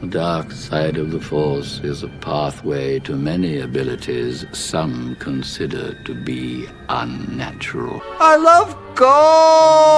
The dark side of the Force is a pathway to many abilities some consider to be unnatural. I love gold!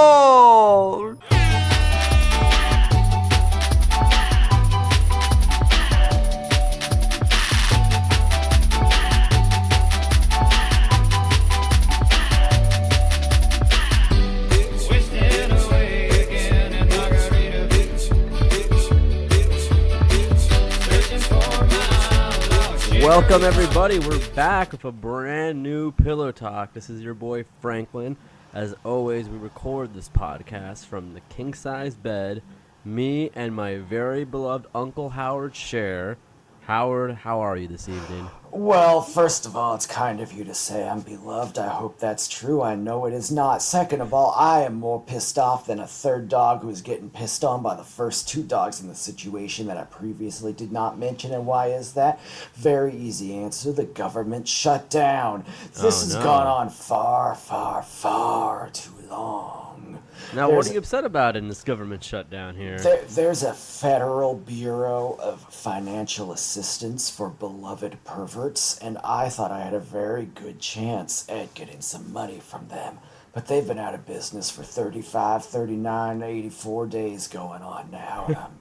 Welcome everybody, we're back with a brand new Pillow Talk. This is your boy Franklin. As always, we record this podcast from the king-size bed. Me and my very beloved Uncle Howard share. Howard, how are you this evening? Well, first of all, it's kind of you to say I'm beloved. I hope that's true. I know it is not. Second of all, I am more pissed off than a third dog who's getting pissed on by the first two dogs in the situation that I previously did not mention. And why is that? Very easy answer. The government shut down. This has gone on far, far, far too long. Now, what are you upset about in this government shutdown here? There's a Federal Bureau of Financial Assistance for Beloved Perverts, and I thought I had a very good chance at getting some money from them. But they've been out of business for 35, 39, 84 days going on now, and I'm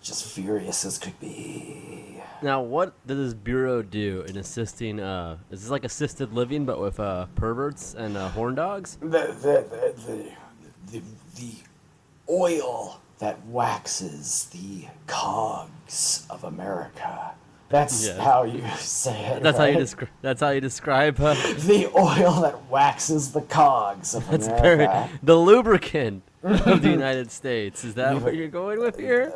just furious as could be. Now, what does this bureau do in assisting, is this like assisted living, but with perverts and horn dogs? The oil that waxes the cogs of America. That's how you say it. That's right? That's how you describe the oil that waxes the cogs of America. The lubricant of the United States. Is that what you're going with here?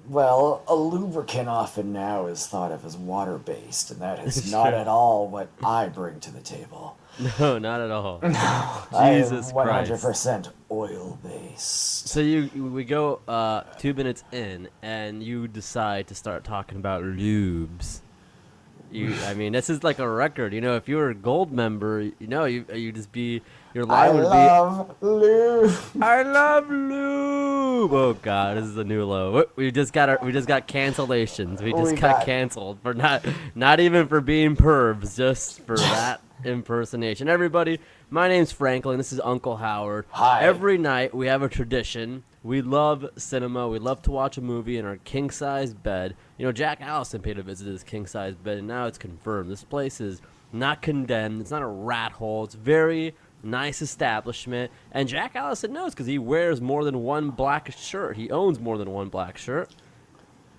Well, a lubricant often now is thought of as water-based, and that is not at all what I bring to the table. No, not at all. No, Jesus I am 100% Christ. oil-based. So we go 2 minutes in, and you decide to start talking about lubes. I mean, this is like a record. You know, if you were a gold member, you just be your line would be. I love lube. I love lube. Oh God, this is a new low. We just got cancellations. We just got canceled for not even for being pervs, just for that impersonation. Everybody, my name's Franklin. This is Uncle Howard. Hi. Every night we have a tradition. We love cinema. We love to watch a movie in our king-size bed. You know, Jack Allison paid a visit to this king-size bed, and now it's confirmed. This place is not condemned. It's not a rat hole. It's very nice establishment. And Jack Allison knows because he wears more than one black shirt. He owns more than one black shirt.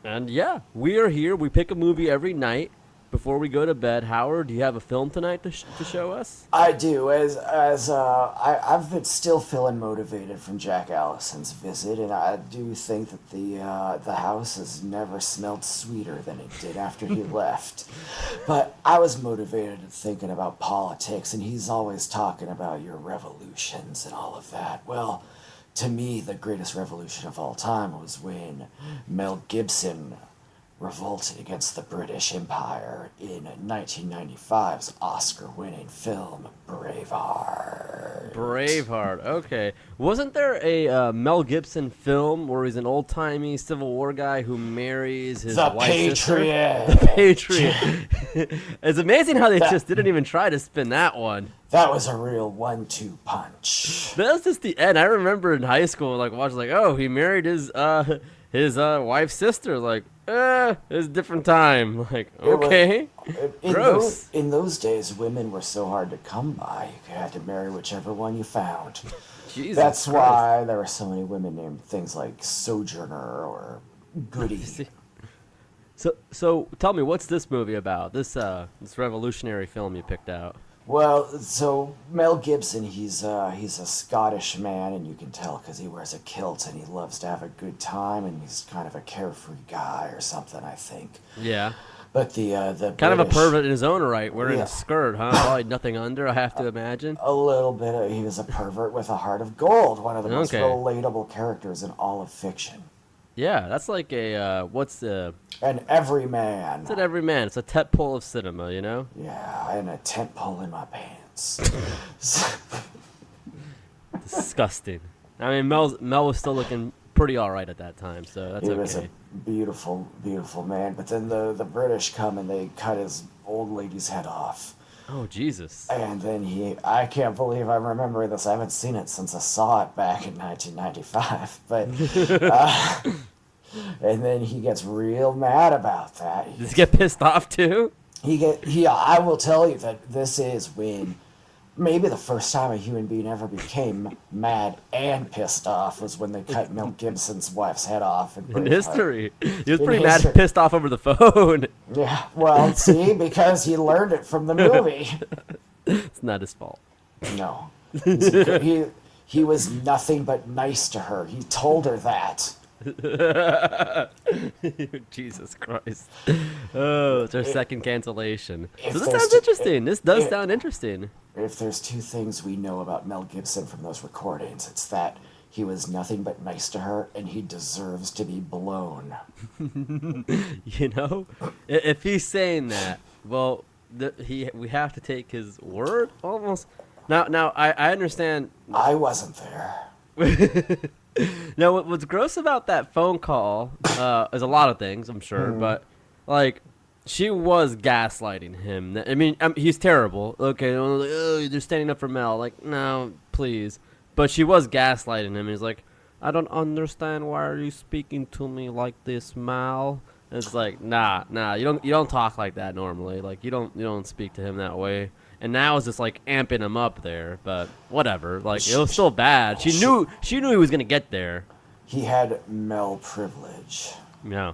And yeah, we are here. We pick a movie every night. Before we go to bed, Howard, do you have a film tonight to show us? I do. I've been still feeling motivated from Jack Allison's visit, and I do think that the house has never smelled sweeter than it did after he left. But I was motivated thinking about politics, and he's always talking about your revolutions and all of that. Well, to me, the greatest revolution of all time was when Mel Gibson revolted against the British Empire in 1995's Oscar-winning film Braveheart. Braveheart, okay. Wasn't there a Mel Gibson film where he's an old-timey Civil War guy who marries his wife's sister? The Patriot. It's amazing how they just didn't even try to spin that one. That was a real 1-2 punch. That was just the end. I remember in high school, watching, oh, he married his wife's sister, it's a different time. Okay. Gross. In those days, women were so hard to come by. You had to marry whichever one you found. Jesus That's Christ. why there were so many women named things like Sojourner or Goody. So tell me, what's this movie about? This revolutionary film you picked out. Well, so Mel Gibson, he's a Scottish man, and you can tell because he wears a kilt and he loves to have a good time, and he's kind of a carefree guy or something, I think. Yeah. But the kind British, of a pervert in his own right, wearing a skirt, huh? Probably nothing under, I have to imagine. A little bit. He was a pervert with a heart of gold, one of the most relatable characters in all of fiction. Yeah, that's like a, An everyman. It's an everyman. It's a tentpole of cinema, you know? Yeah, and a tent pole in my pants. Disgusting. I mean, Mel was still looking pretty all right at that time, so that's He okay. was a beautiful, beautiful man. But then the British come and they cut his old lady's head off. Oh, Jesus. And then I can't believe I'm remembering this. I haven't seen it since I saw it back in 1995. But, and then he gets real mad about that. Does he get pissed off too? I will tell you that this is when maybe the first time a human being ever became mad and pissed off was when they cut Mel Gibson's wife's head off. In history. He was In pretty mad history. and pissed off over the phone. Yeah, well, see, because he learned it from the movie. It's not his fault. No. He was nothing but nice to her. He told her that. Jesus Christ. Oh, it's our second cancellation. if So this there's sounds t- interesting. This does if- sound interesting. If there's two things we know about Mel Gibson from those recordings, it's that he was nothing but nice to her and he deserves to be blown. You know? If he's saying that, well, we have to take his word almost. Now I understand. I wasn't there. Now, what's gross about that phone call is a lot of things, I'm sure, but like, she was gaslighting him. I mean, he's terrible. Okay, oh, they're standing up for Mel. Like, no, please. But she was gaslighting him. He's like, I don't understand. Why are you speaking to me like this, Mel? And it's like, nah, you don't talk like that normally. Like, you don't speak to him that way. And now it's just like amping him up there, but whatever. Like, it was still bad. She knew he was gonna get there. He had Mel privilege. Yeah.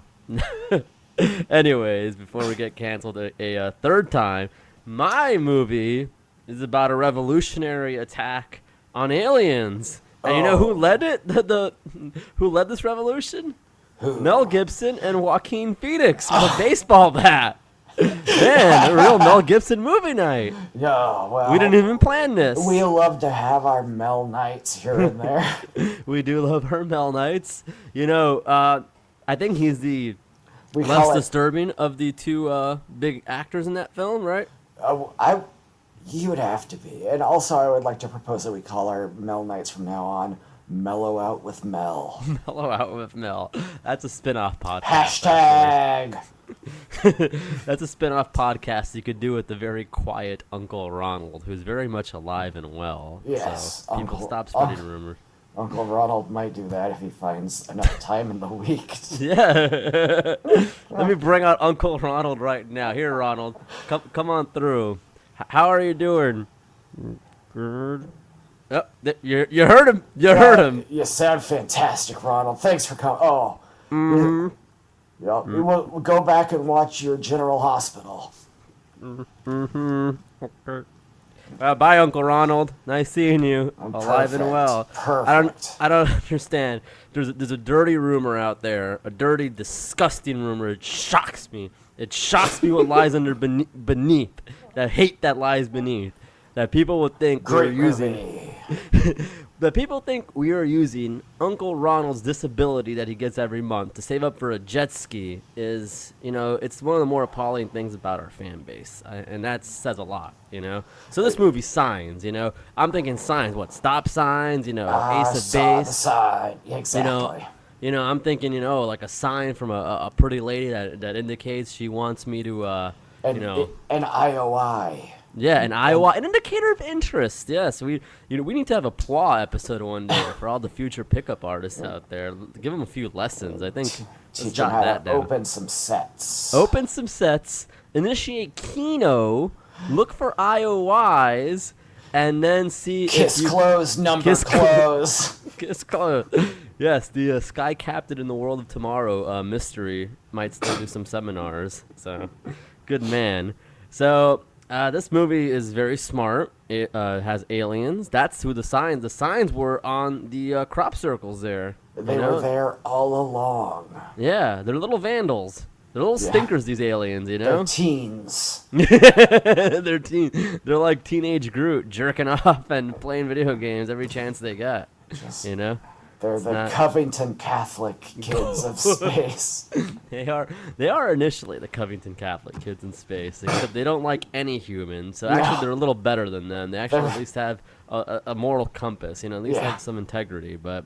Anyways, before we get canceled a third time, my movie is about a revolutionary attack on aliens. And you know who led it? Who led this revolution? Who? Mel Gibson and Joaquin Phoenix with a baseball bat. Man, a real Mel Gibson movie night. No, well, We didn't even plan this. we love to have our Mel nights here and there. We do love her Mel nights. You know, I think he's the We less call it. disturbing of the two big actors in that film, right? He would have to be. And also, I would like to propose that we call our Mel nights from now on Mellow Out with Mel. Mellow Out with Mel. That's a spin-off podcast. Hashtag. That's a spin-off podcast you could do with the very quiet Uncle Ronald, who's very much alive and well. Yes, So people Uncle- stop spreading rumors. Uncle Ronald might do that if he finds enough time in the week. Yeah. Let me bring out Uncle Ronald right now. Here, Ronald. Come on through. How are you doing? Good. Oh, you heard him. You heard him. You sound fantastic, Ronald. Thanks for coming. Oh. Mm-hmm. Yeah, we'll go back and watch your General Hospital. Mm-hmm. Okay. Bye, Uncle Ronald. Nice seeing you, alive and Perfect. well. Perfect. I don't understand. There's a dirty rumor out there, a dirty, disgusting rumor. It shocks me. It shocks me what lies beneath. That hate that lies beneath. That people would think we're Great using. movie. But people think we are using Uncle Ronald's disability that he gets every month to save up for a jet ski. It's one of the more appalling things about our fan base, and that says a lot, So this movie, Signs, I'm thinking signs, what, stop signs, Ace of Saw the Base, side. Exactly. I'm thinking, like a sign from a pretty lady that indicates she wants me to, An IOI. Yeah, an Iowa, an indicator of interest. Yes, we need to have a PLAW episode one day for all the future pickup artists out there. Give them a few lessons. I think. Let's Teach them jot how that to down. open some sets. Open some sets. Initiate Keno. Look for IOIs, and then see Kiss if you close, number Kiss close. Kiss close. Yes, the Sky Captain in the World of Tomorrow mystery might still do some seminars. So, good man. So. This movie is very smart. It has aliens. That's who the signs were on the crop circles there. They were there all along. Yeah, they're little vandals. They're little Yeah. stinkers, these aliens, They're teens. They're like teenage Groot, jerking off and playing video games every chance they get. Just- You know? They're the not- Covington Catholic kids of space. They are initially the Covington Catholic kids in space, except they don't like any humans. So actually, No. they're a little better than them. They actually They're- at least have a moral compass. At least Yeah. have some integrity. But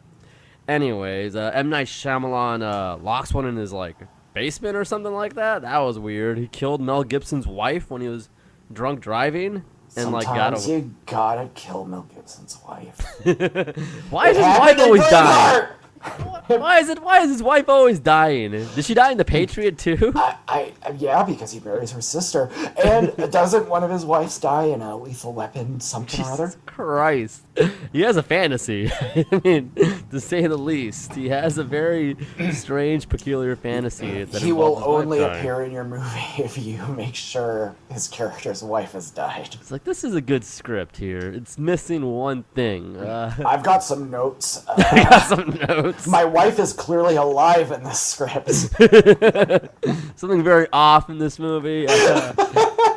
Anyways, M. Night Shyamalan locks one in his like basement or something like that. That was weird. He killed Mel Gibson's wife when he was drunk driving. And Sometimes like got away. you gotta kill Mel Gibson's wife. Why is his Happened wife in always dying? Braveheart! Why is his wife always dying? Did she die in The Patriot too? Yeah, because he marries her sister. And doesn't one of his wives die in a Lethal Weapon something or other? Jesus Christ. He has a fantasy. I mean, to say the least. He has a very strange, peculiar fantasy. That He will involves his wife only dying. appear in your movie if you make sure his character's wife has died. It's like, this is a good script here. It's missing one thing. I've got some notes. I got some notes. My wife is clearly alive in this script. Something very off in this movie.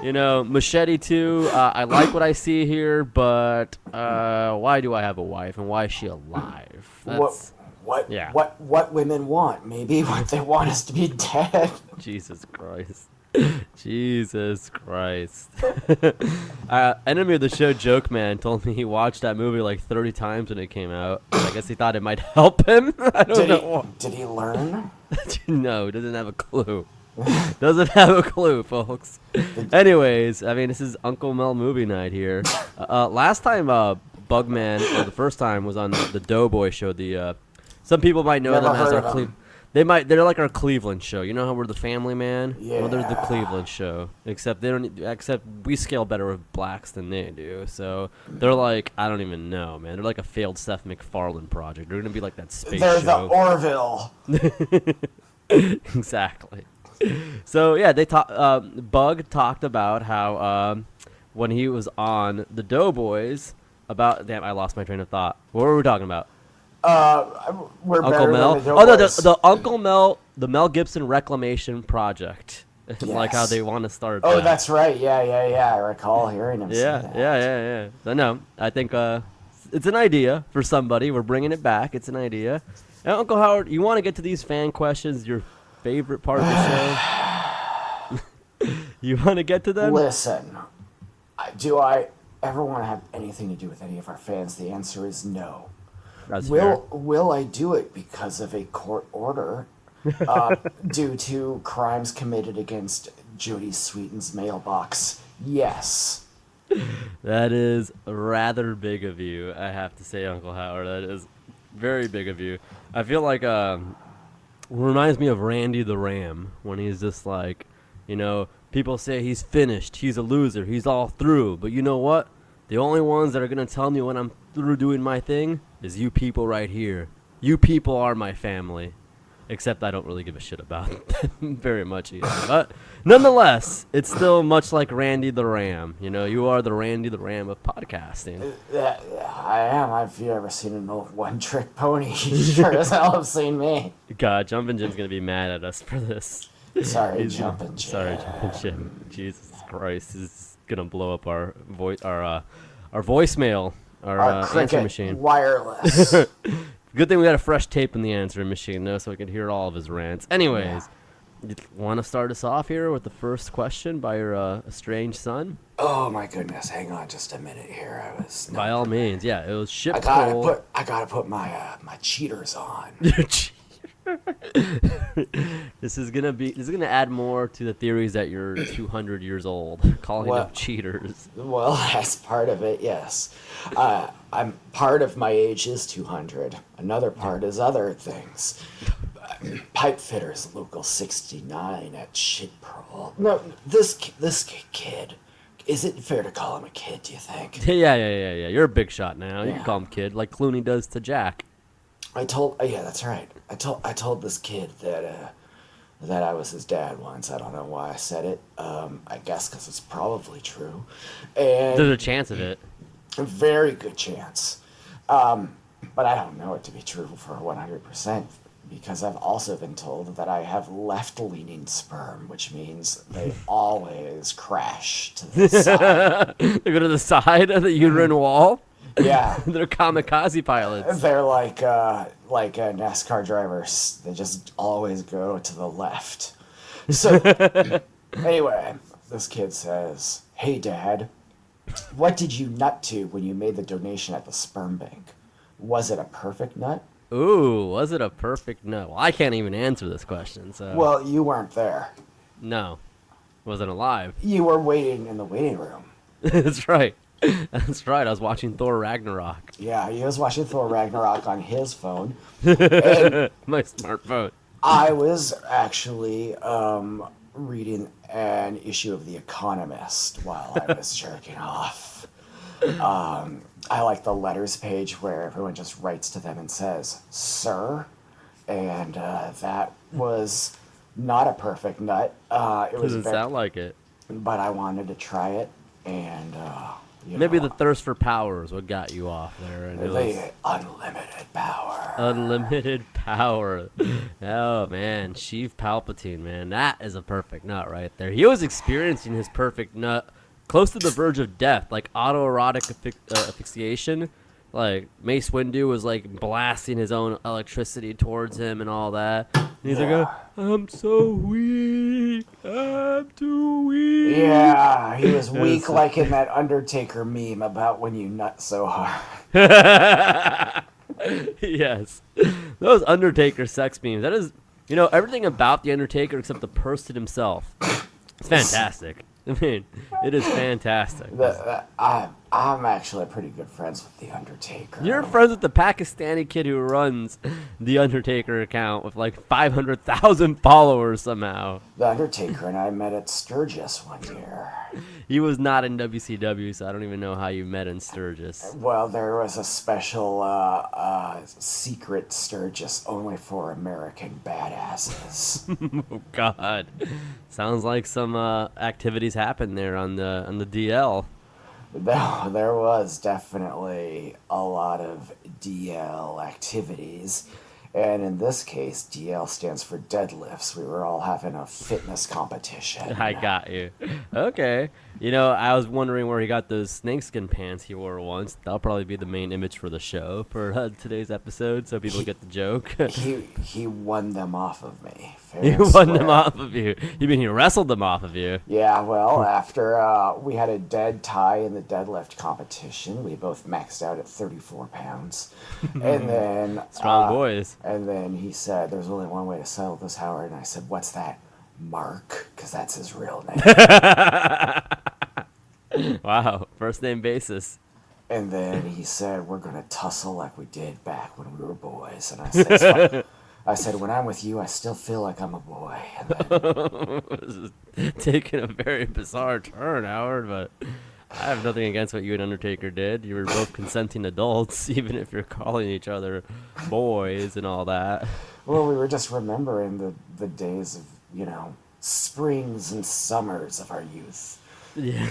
Machete 2, I like what I see here, but why do I have a wife and why is she alive? That's, What women want? Maybe what they want is to be dead. Jesus Christ. Jesus Christ. Enemy of the show Joke Man told me he watched that movie like 30 times when it came out. I guess he thought it might help him. I don't know. Did he learn? No, doesn't have a clue. Doesn't have a clue, folks. Anyways, I mean, this is Uncle Mel movie night here. Last time Bugman, or the first time, was on the Doughboy show. Some people might know them as our they're like our Cleveland show. You know how we're the Family Man? Yeah. Well, they're the Cleveland show. Except we scale better with blacks than they do. So they're like, I don't even know, man. They're like a failed Seth MacFarlane project. They're gonna be like that space They're show. the Orville. Exactly. So yeah, Bug talked about how when he was on the Doughboys I lost my train of thought. What were we talking about? We're Uncle better Mel. than the Oh no, Doughboys. the Uncle Mel, the Mel Gibson Reclamation Project. Like how Yes. they want to start. Oh, that. that's right. Yeah. I recall hearing him say that. Yeah. So no, I think it's an idea for somebody. We're bringing it back. It's an idea. And Uncle Howard, you want to get to these fan questions? Your favorite part of the show? You want to get to them? Listen, do I ever want to have anything to do with any of our fans? The answer is no. That's fair. Will I do it because of a court order due to crimes committed against Jodie Sweetin's mailbox? Yes. That is rather big of you, I have to say, Uncle Howard. That is very big of you. I feel like reminds me of Randy the Ram when he's just like, people say he's finished, he's a loser, he's all through. But you know what? The only ones that are going to tell me when I'm through doing my thing is you people right here. You people are my family. Except I don't really give a shit about them very much either. But nonetheless, it's still much like Randy the Ram. You are the Randy the Ram of podcasting. I am. If you ever seen an old one-trick pony, you sure as hell have seen me. God, Jumpin' Jim's going to be mad at us for this. Sorry, Jumpin' Jim. Sorry, Jumpin' Jim. Jesus Christ. This is going to blow up our voicemail, our answer Cricket machine. wireless. Good thing we got a fresh tape in the answering machine, though, so we could hear all of his rants. Anyways, you want to start us off here with the first question by your estranged son? Oh my goodness! Hang on, just a minute here. By all means, yeah. It was shipped I whole. gotta put my cheaters on. This is gonna add more to the theories that you're 200 years old, calling them cheaters. Well, that's part of it. Yes, I'm part of my age is 200. Another part is other things. Pipe fitters, local 69 at Shitpearl. No, this kid. Is it fair to call him a kid? Do you think? Yeah. You're a big shot now. You Yeah. can call him kid, like Clooney does to Jack. Yeah, that's right. I told this kid that I was his dad once. I don't know why I said it. I guess because it's probably true. And There's a chance of it. a very good chance. But I don't know it to be true for 100% because I've also been told that I have left-leaning sperm, which means they always crash to the side. They go to the side of the uterine wall. Yeah. They're kamikaze pilots. They're like NASCAR drivers. They just always go to the left. So, anyway, this kid says, "Hey, Dad, what did you nut to when you made the donation at the sperm bank? Was it a perfect nut? Ooh, was it a perfect nut? Well, I can't even answer this question, so. Well, you weren't there. No. Wasn't alive. You were waiting in the waiting room. That's right. That's right. I was watching Thor Ragnarok. Yeah, he was watching Thor Ragnarok on his phone. My smartphone. I was actually reading an issue of The Economist while I was jerking off. I like the letters page where everyone just writes to them and says, "Sir," and that was not a perfect nut. It was Doesn't sound like it. but I wanted to try it, and Maybe the thirst for power is what got you off there. And it was unlimited power. unlimited power. Oh, man. Chief Palpatine, man. That is a perfect nut right there. He was experiencing his perfect nut close to the verge of death, like autoerotic asphyxiation. Like, Mace Windu was, like, blasting his own electricity towards him and all that. And he's like, I'm so weak. I'm too weak. Yeah, he was weak like in that Undertaker meme about when you nut so hard. Yes. Those Undertaker sex memes. That is, everything about The Undertaker except the person himself. It's fantastic. I mean, it is fantastic. I'm actually pretty good friends with The Undertaker. You're friends with the Pakistani kid who runs the Undertaker account with like 500,000 followers somehow. The Undertaker and I met at Sturgis one year. He was not in WCW, so I don't even know how you met in Sturgis. Well, there was a special secret Sturgis only for American badasses. Oh God, sounds like some activities happened there on the DL. There was definitely a lot of DL activities. And in this case, DL stands for deadlifts. We were all having a fitness competition. I got you. Okay. I was wondering where he got those snakeskin pants he wore once. That'll probably be the main image for the show for today's episode, so people get the joke. He won them off of me. He won them off of you. You mean he wrestled them off of you? Yeah, well, after we had a dead tie in the deadlift competition, we both maxed out at 34 pounds. And then... Strong boys. And then he said, "There's only one way to settle this, Howard." And I said, "What's that?" "Mark," because that's his real name. Wow, first name basis. And then he said, "We're going to tussle like we did back when we were boys." And I said, "When I'm with you, I still feel like I'm a boy." And then, This is taking a very bizarre turn, Howard, but I have nothing against what you and Undertaker did. You were both consenting adults, even if you're calling each other boys and all that. well, we were just remembering the days of, springs and summers of our youth. Yeah.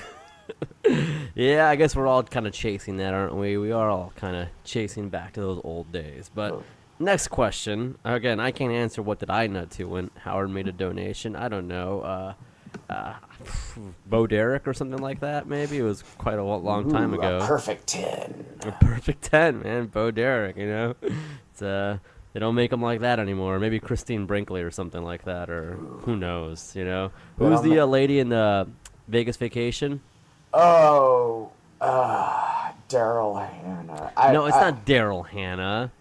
Yeah, I guess we're all kind of chasing that, aren't we? We are all kind of chasing back to those old days. But next question. Again, I can't answer what did I nut to when Howard made a donation. I don't know. Bo Derek or something like that, maybe. It was quite a long time ago. A perfect 10. A perfect 10, man. Bo Derek, It's they don't make them like that anymore. Maybe Christine Brinkley or something like that, or who knows, Who's the lady in the Vegas Vacation? Oh, Daryl Hannah. No, it's not Daryl Hannah.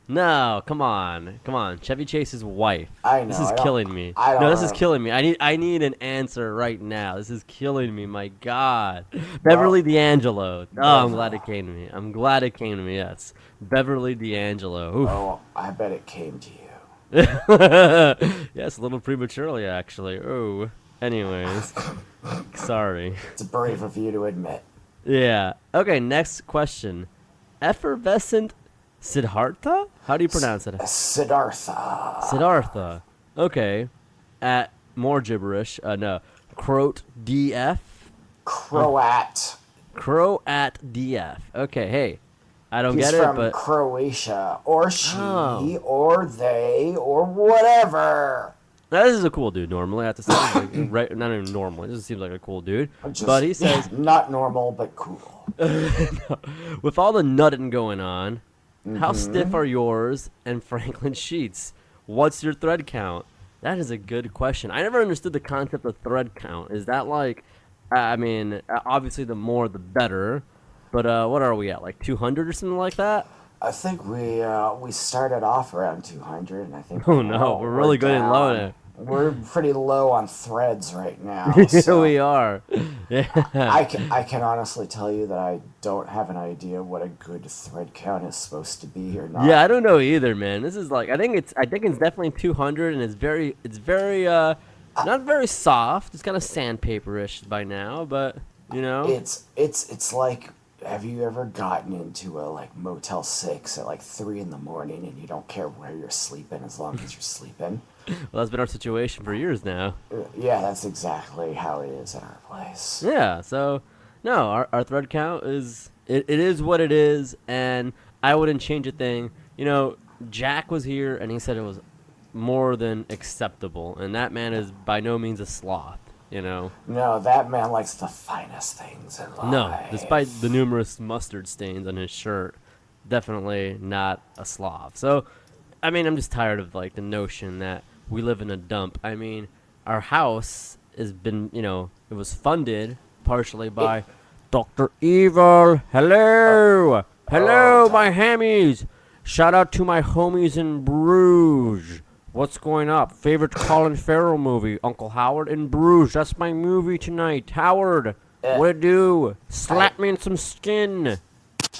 No, come on. Chevy Chase's wife. I know. This is killing me. This is killing me. I need an answer right now. This is killing me. My God. Beverly D'Angelo. Oh, I'm glad it came to me. Yes, Beverly D'Angelo. Oof. Oh, I bet it came to you. Yes, a little prematurely, actually. Oh. Anyways, sorry. It's brave of you to admit. Yeah. Okay. Next question. Effervescent Siddhartha? How do you pronounce it? Siddhartha. Okay. At more gibberish. No. Croat DF. Croat DF. Okay. Hey, I don't He's get it, from but Croatia, or she, or they, or whatever. Now, this is a cool dude. Normally, I have to say, right? Not even normally. This seems like a cool dude. But he says, not normal, but cool. No. With all the nutting going on, how stiff are yours and Franklin sheets? What's your thread count? That is a good question. I never understood the concept of thread count. Is that like, obviously the more the better, but what are we at, like 200 or something like that? I think we started off around 200, and I think Oh no, we're really good and low down. now. We're pretty low on threads right now. So We are. Yeah. I can honestly tell you that I don't have an idea what a good thread count is supposed to be or not. Yeah, I don't know either, man. This is like I think it's definitely 200, and it's very not very soft. It's kind of sandpaperish by now, but you know. It's like, have you ever gotten into a like Motel 6 at like 3 in the morning and you don't care where you're sleeping as long as you're sleeping? Well, that's been our situation for years now. Yeah, that's exactly how it is in our place. Yeah, so no, our thread count it is what it is, and I wouldn't change a thing. You know, Jack was here and he said it was more than acceptable, and that man is by no means a sloth. You know, No, that man likes the finest things in life. no, despite the numerous mustard stains on his shirt, definitely not a sloth. So, I mean, I'm just tired of like the notion that we live in a dump. I mean, our house has been, it was funded partially by Dr. Evil. Hello. Hello, my hammies. Shout out to my homies in Bruges. What's going up? Favorite Colin Farrell movie? Uncle Howard in Bruges. That's my movie tonight. Howard, what it do? Slap me in some skin.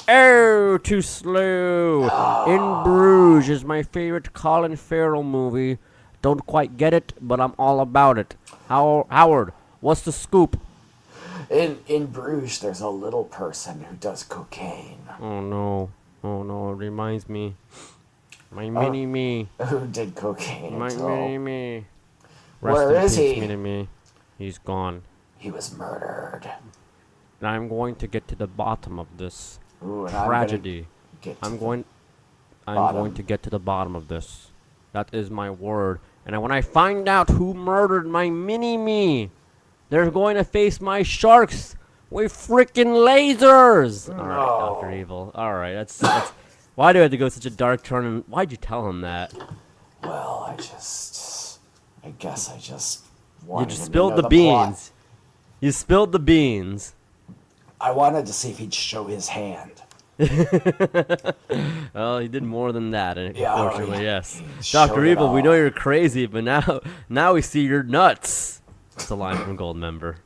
Oh, too slow. In Bruges is my favorite Colin Farrell movie. Don't quite get it, but I'm all about it. Howard, what's the scoop? In Bruges, there's a little person who does cocaine. Oh no, it reminds me. My mini-me. Who did cocaine? My until mini-me. Where is he? Mini-me. He's gone. he was murdered. And I'm going to get to the bottom of this Ooh, and tragedy. I'm I'm bottom. going to get to the bottom of this. That is my word. And when I find out who murdered my mini-me, they're going to face my sharks with freaking lasers. All right, No. Dr. Evil. All right, that's why do I have to go such a dark turn? And why'd you tell him that? Well, I guess I just You wanted just him to spilled know the plot. beans. You spilled the beans. I wanted to see if he'd show his hand. Well, he did more than that, and Yeah, unfortunately, he yes. showed Dr. it Evil, we all. know you're crazy, but now we see you're nuts. It's a line from Goldmember.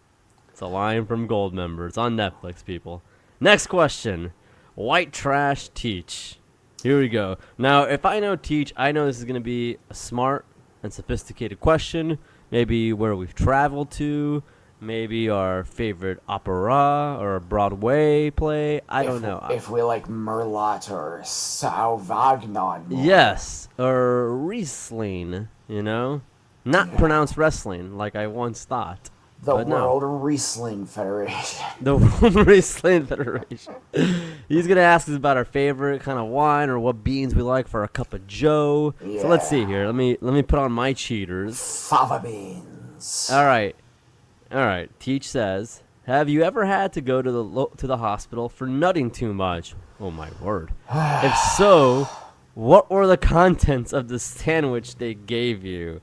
It's a line from Goldmember. It's on Netflix, people. Next question. White trash Teach. Here we go. Now, if I know Teach, I know this is going to be a smart and sophisticated question. Maybe where we've traveled to. Maybe our favorite opera or Broadway play. I don't know. If we like Merlot or Sauvagnon. more. Yes, or Riesling, Not pronounced wrestling like I once thought. The but no. World Riesling Federation. The World Riesling Federation. He's going to ask us about our favorite kind of wine or what beans we like for a cup of joe. So let's see here. Let me put on my cheaters. Fava beans. All right. Teach says, have you ever had to go to the hospital for nutting too much? Oh my word. If so, what were the contents of the sandwich they gave you?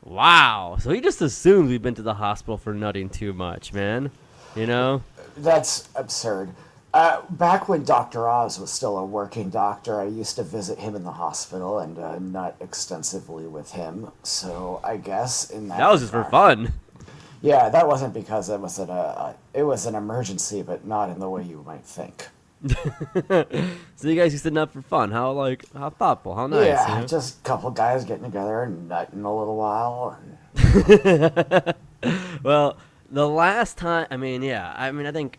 Wow. So he just assumes we've been to the hospital for nutting too much, man. That's absurd. Back when Dr. Oz was still a working doctor, I used to visit him in the hospital and nut extensively with him. So I guess in that That was just for regard- fun. Yeah, that wasn't because it was an emergency, but not in the way you might think. So you guys used to nut for fun. How thoughtful. How nice. Yeah, just a couple guys getting together and nutting a little while. And Well, the last time, I think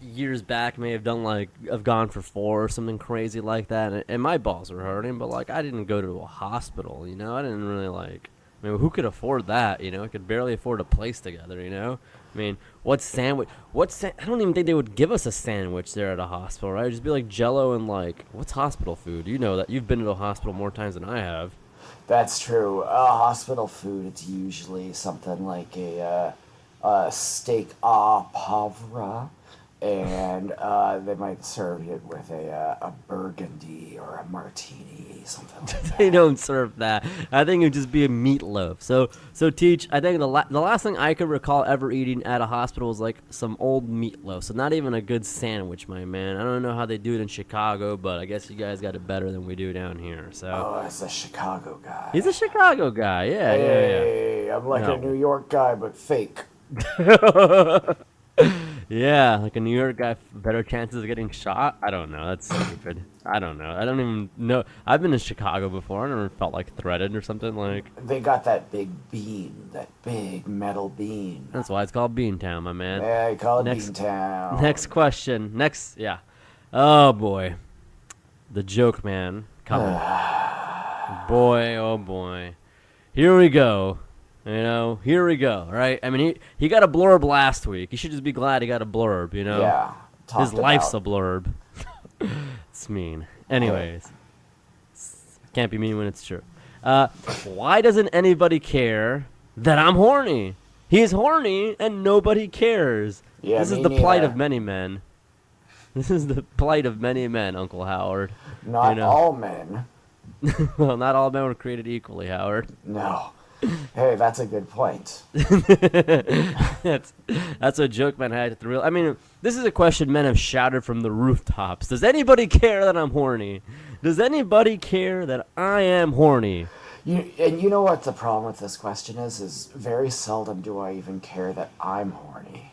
years back may have I've gone for 4 or something crazy like that, and my balls were hurting, but I didn't go to a hospital, I didn't really who could afford that, I could barely afford a place together, what sandwich, I don't even think they would give us a sandwich there at a hospital, right? It'd just be like Jell-O and what's hospital food? You know that, you've been to the hospital more times than I have. that's true. Hospital food, it's usually something like a steak au poivre and they might serve it with a burgundy or a martini, something like that. They don't serve that. I think it would just be a meatloaf. So Teach, I think the last thing I could recall ever eating at a hospital was like some old meatloaf. So not even a good sandwich, my man. I don't know how they do it in Chicago, but I guess you guys got it better than we do down here. So Oh, it's a Chicago guy. he's a Chicago guy. Yeah, Hey, I'm like No. a New York guy, but fake. yeah. Yeah, like a New York guy, better chances of getting shot? I don't know. That's stupid. I don't know. I don't even know. I've been to Chicago before. I never felt like threatened or something like. They got that big bean, that big metal bean. That's why it's called Beantown, my man. Yeah, you call it Next- Beantown. Next question. Yeah. Oh boy, the joke man coming. Boy, oh boy. Here we go. Here we go. Right? I mean, he got a blurb last week. You should just be glad he got a blurb. Yeah. His life's a about. blurb. It's mean. Anyways, can't be mean when it's true. Why doesn't anybody care that I'm horny? He's horny and nobody cares. Yeah, This is me the plight neither. of many men. This is the plight of many men, Uncle Howard. Not you know. all men. Well, not all men were created equally, Howard. No. Hey, that's a good point. That's a joke men had to real. I mean, this is a question men have shouted from the rooftops. Does anybody care that I'm horny? Does anybody care that I am horny? You know what the problem with this question is? Is very seldom do I even care that I'm horny.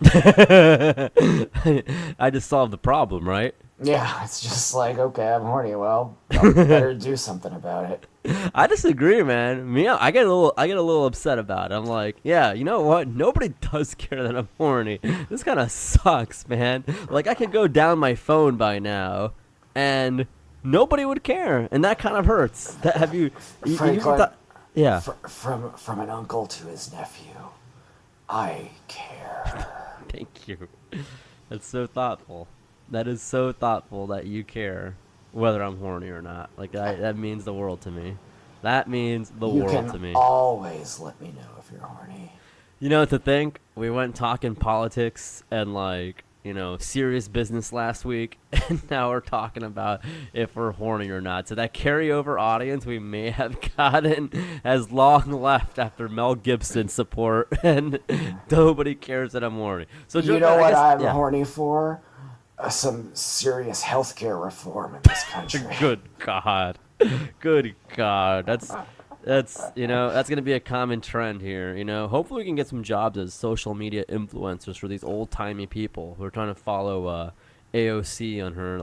I just solved the problem, right? Yeah, it's just like, okay, I'm horny. Well, I better do something about it. I disagree, man. I get a little upset about it. I'm like, yeah, you know what? Nobody does care that I'm horny. This kind of sucks, man. Like I could go down my phone by now, and nobody would care, and that kind of hurts. Have you Franklin, thought? Yeah. From an uncle to his nephew, I care. Thank you. That's so thoughtful. That is so thoughtful that you care whether I'm horny or not. Like that means the world to me. That means the You world to can me. always let me know if you're horny. To think we went talking politics and serious business last week, and now we're talking about if we're horny or not. So that carryover audience we may have gotten has long left after Mel Gibson support, and nobody cares that I'm horny. So You know what I'm horny for? Some serious healthcare reform in this country. Good God. Good God. That's gonna be a common trend here. Hopefully we can get some jobs as social media influencers for these old timey people who are trying to follow AOC on her,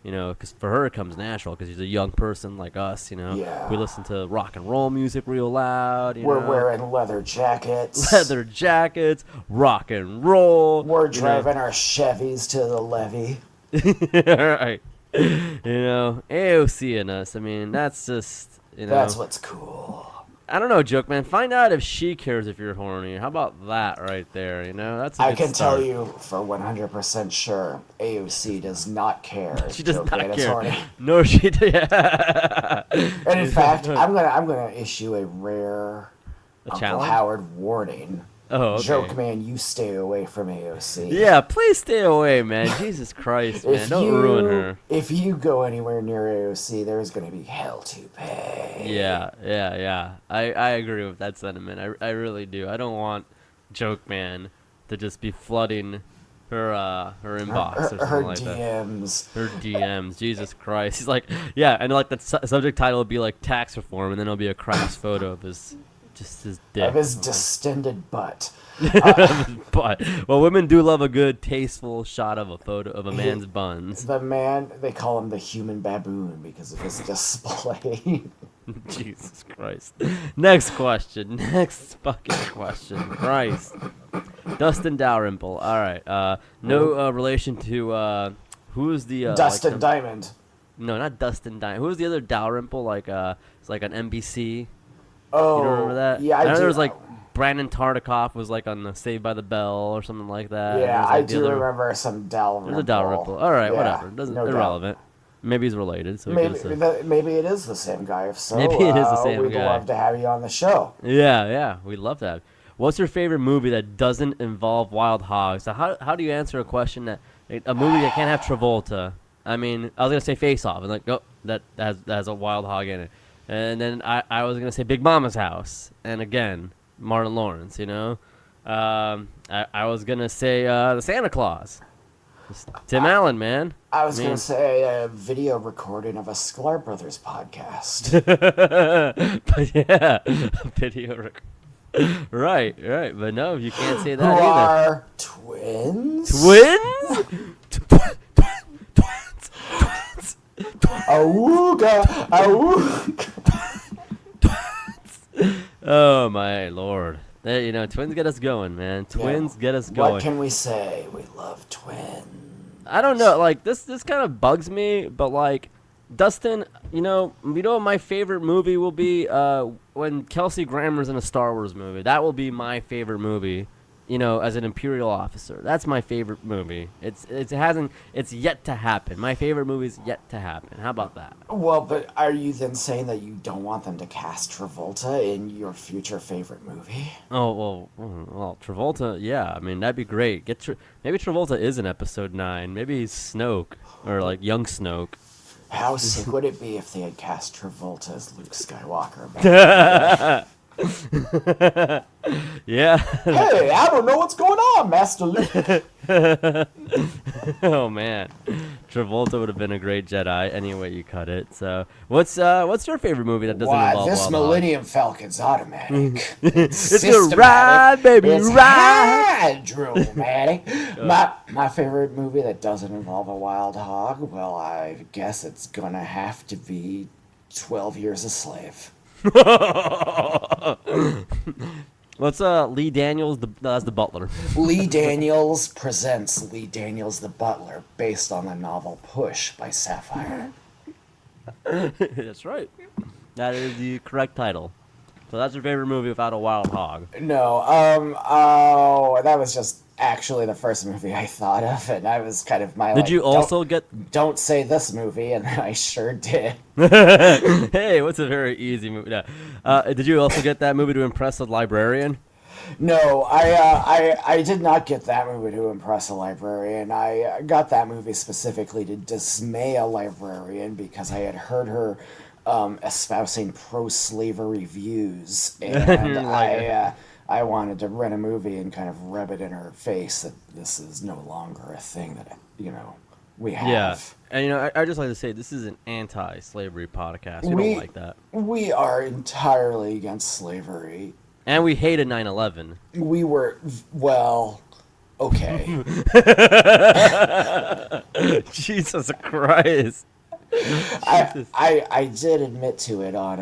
because for her it comes natural because she's a young person like us. Yeah. We listen to rock and roll music real loud. We're wearing leather jackets. leather jackets, rock and roll. We're driving our Chevys to the levee. Right. AOC and us. I mean, that's just That's what's cool. I don't know, Joke Man. Find out if she cares if you're horny. How about that right there? That's a I good can start. tell you for 100% sure, AOC does not care. if She does Joe not Biden is care. horny. No, she did. Yeah. And in fact, I'm gonna issue a rare Uncle challenge? Howard warning. Oh, okay. Joke man, you stay away from AOC. Yeah, please stay away, man. Jesus Christ, man. Don't ruin her. If you go anywhere near AOC, there's gonna be hell to pay. Yeah. I agree with that sentiment. I really do. I don't want Joke Man to just be flooding her inbox or something Her like that. DMs. Her DMs, Jesus Christ. He's like, yeah, and like the subject title would be like tax reform, and then it'll be a crass photo of his dick. Of his distended butt. But women do love a good, tasteful shot of a photo of a man's buns. The man, they call him the human baboon because of his display. Jesus Christ. Next question. Next fucking question. Christ. Dustin Dalrymple. All right. No relation to who's the Dustin Diamond. No, not Dustin Diamond. Who's the other Dalrymple? It's like on NBC. Oh, You don't remember that? Yeah, I know do. there was like Brandon Tartikoff was like on the Saved by the Bell or something like that. Yeah, There's, I like, the do other- remember some Dalrymple. There's a Dalrymple. All right, Yeah, whatever. Doesn't no doubt. irrelevant. Maybe he's related. So we Maybe, could've said- maybe it is the same guy. If so, Maybe it is the same we'd guy. love to have you on the show. Yeah, we'd love that. What's your favorite movie that doesn't involve wild hogs? So how do you answer a question that A movie that can't have Travolta. I mean, I was gonna say Face Off, and like, oh, that has a wild hog in it. And then I was gonna say Big Mama's House, and again, Martin Lawrence. You know, I was gonna say the Santa Claus. It's Tim Allen, man. I was going to say a video recording of a Sklar Brothers podcast. But yeah, video right. But no, you can't say that Who either. are twins? Twins? Awooga, awooga. Oh my lord. Twins get us going, man. Twins get us going. What can we say? We love twins. I don't know. Like this kind of bugs me, but like Dustin, what my favorite movie will be when Kelsey Grammer's in a Star Wars movie. That will be my favorite movie. As an Imperial officer. That's my favorite movie. It's yet to happen. My favorite movie's yet to happen. How about that? Well, but are you then saying that you don't want them to cast Travolta in your future favorite movie? Oh, well, Travolta, yeah. I mean, that'd be great. Maybe Travolta is in Episode 9. Maybe he's Snoke, or like young Snoke. How sick would it be if they had cast Travolta as Luke Skywalker? Yeah. Hey, I don't know what's going on, Master Luke. Oh man, Travolta would have been a great Jedi any way you cut it. So, what's your favorite movie that doesn't involve this Wild Millennium Falcon's automatic. It's a ride, baby, it's ride. Hydromatic. My favorite movie that doesn't involve a wild hog. Well, I guess it's gonna have to be 12 Years a Slave. What's Lee Daniels as the butler? Lee Daniels presents Lee Daniels the Butler, based on the novel Push by Sapphire. That's right. That is the correct title. So that's your favorite movie without a wild hog? No, that was just actually the first movie I thought of, and I was kind of Did you also get... Don't say this movie, and I sure did. Hey, what's a very easy movie? No. Did you also get that movie to impress a librarian? No, I did not get that movie to impress a librarian. I got that movie specifically to dismay a librarian because I had heard her espousing pro-slavery views, and I wanted to rent a movie and kind of rub it in her face that this is no longer a thing that we have. Yeah, and I just like to say this is an anti-slavery podcast. We don't like that. We are entirely against slavery, and we hated 9/11. We were okay. Jesus Christ. I did admit to it on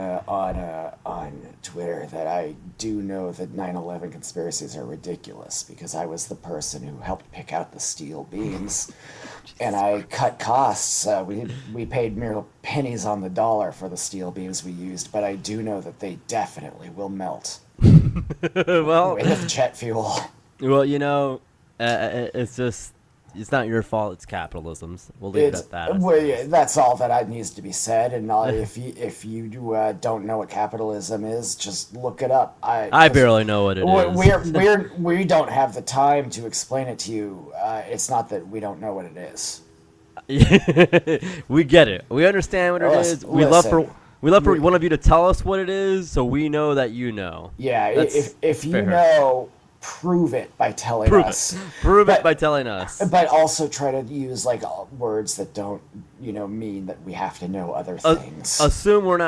Twitter that I do know that 9/11 conspiracies are ridiculous because I was the person who helped pick out the steel beams, and I cut costs. We paid mere pennies on the dollar for the steel beams we used, but I do know that they definitely will melt. Well, with jet fuel. Well, it's just. It's not your fault. It's capitalism's. We'll leave it at that. Well, yeah, that's all that needs to be said. And if you don't know what capitalism is, just look it up. I barely know what it is. We don't have the time to explain it to you. It's not that we don't know what it is. We get it. We understand what it is. We love for one of you to tell us what it is, so we know that you know. Yeah, if you know. Prove it by telling us. Prove it by telling us. But also try to use words that don't, mean that we have to know other things. Assume we're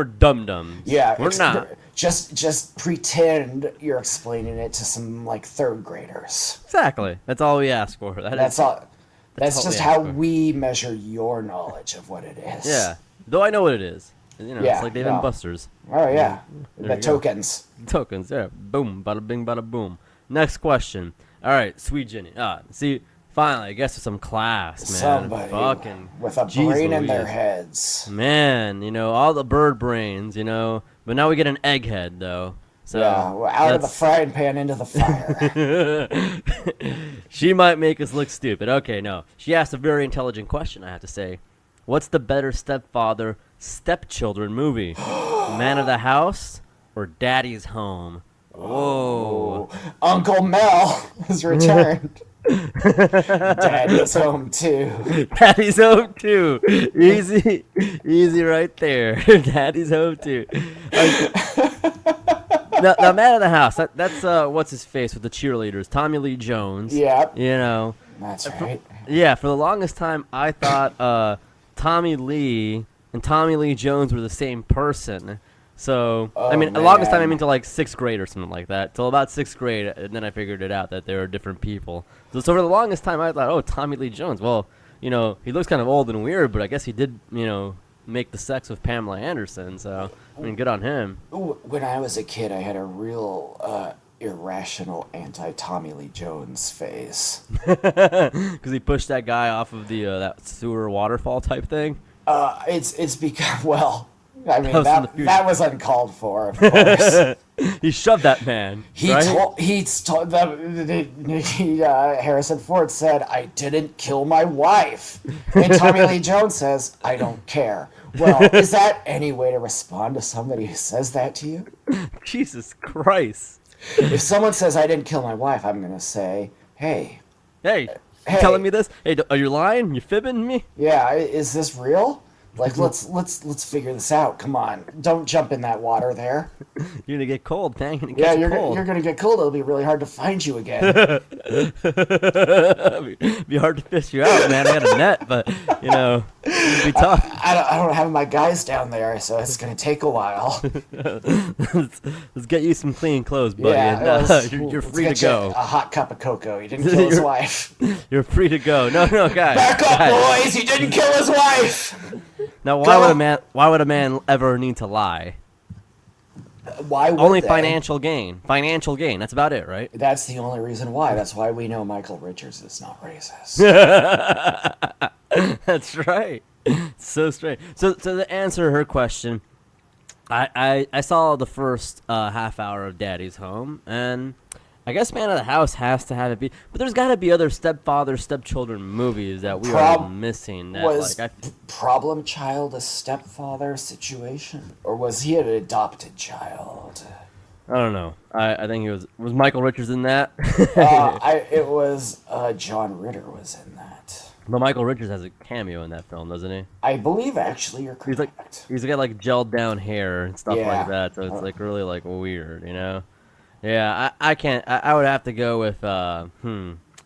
dum-dums. Yeah, we're not. Just pretend you're explaining it to some third graders. Exactly. That's all we ask for. That's all. That's just how we measure your knowledge of what it is. Yeah. Though I know what it is. It's like Dave and Buster's. Oh, yeah. The tokens. Tokens, yeah. Boom, bada bing, bada boom. Next question. All right, Sweet Ginny. See, finally, I guess with some class, man. Somebody with a brain in their heads. Man, all the bird brains, but now we get an egghead, though. So yeah, out of the frying pan into the fire. She might make us look stupid. Okay, no. She asked a very intelligent question, I have to say. What's the better stepchildren movie? Man of the House or Daddy's Home? Whoa. Uncle Mel has returned. Daddy's home too. Daddy's home too. Easy right there. Daddy's home too. Now, Man of the House. That's what's his face with the cheerleaders, Tommy Lee Jones. Yep. You know. That's right. Yeah, for the longest time, I thought Tommy Lee and Tommy Lee Jones were the same person. So, Oh, I mean, the longest time I man. mean to like 6th grade or something like that. Till about 6th grade, and then I figured it out that they were different people. So for the longest time, I thought, oh, Tommy Lee Jones. Well, you know, he looks kind of old and weird, but I guess he did, you know, make the sex with Pamela Anderson. So, I mean, good on him. When I was a kid, I had a real irrational anti-Tommy Lee Jones phase. Because he pushed that guy off of the that sewer waterfall type thing. It's because, well, I mean, That was in the future. that was uncalled for, of course. He shoved that man. He right? told Harrison Ford said, "I didn't kill my wife," and Tommy Lee Jones says, "I don't care." Well, is that any way to respond to somebody who says that to you? Jesus Christ. If someone says, "I didn't kill my wife," I'm gonna say, "Hey, Hey, you Hey. telling me this? Hey, are you lying? You fibbing me? yeah, is this real? Like, let's figure this out. Come on, don't jump in that water there. You're gonna get cold, man. You're gonna Yeah, catch you're cold. you're gonna get cold. It'll be really hard to find you again." Be hard to fish you out, man. I got a net, but you know, it'd be tough. I don't have my guys down there, so it's gonna take a while. Let's get you some clean clothes, buddy. Yeah, and, let's- you're let's free to get you go. A hot cup of cocoa. He didn't kill his You're- wife. You're free to go. No, guys. Back up, guys. boys! He didn't kill his wife. Now, Go. why would a man ever need to lie? Why would Only they? financial gain. Financial gain. That's about it, right? That's the only reason why. That's why we know Michael Richards is not racist. That's right. So strange. So to answer her question, I saw the first half hour of Daddy's Home, and I guess Man of the House has to have it be. But there's got to be other stepfather, stepchildren movies that we are missing. That Was like Problem Child a stepfather situation, or was he an adopted child? I don't know. I think it was Michael Richards in that. It was John Ritter was in that. But Michael Richards has a cameo in that film, doesn't he? I believe actually you're He's correct. got like gelled down hair and stuff Yeah. like that, so it's like really like weird, you know? Yeah, I can't. I would have to go with